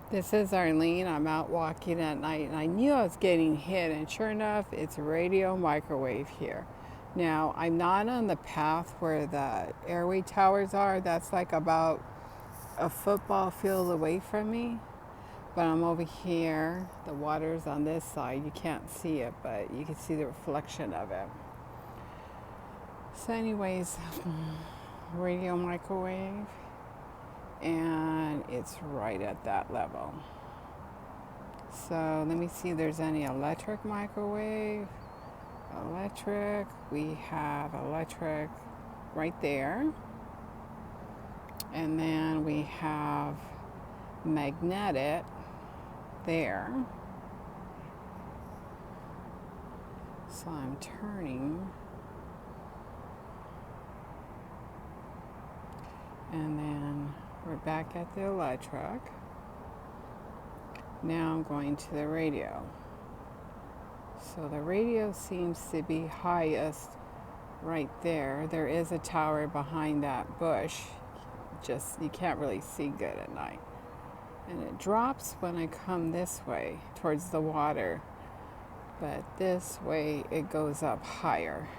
This is Arlene. I'm out walking at night and I knew I was getting hit, and sure enough, it's a radio microwave here. Now, I'm not on the path where the airway towers are. That's like about a football field away from me. But I'm over here. The water's on this side. You can't see it, but you can see the reflection of it. So, anyways, radio microwave, and it's right at that level. So let me see if there's any electric microwave. Electric, we have electric right there. And then we have magnetic there. So I'm turning. And then we're back at the electric. Now I'm going to the radio. So the radio seems to be highest right there. There is a tower behind that bush. Just, you can't really see good at night. And it drops when I come this way towards the water. But this way it goes up higher.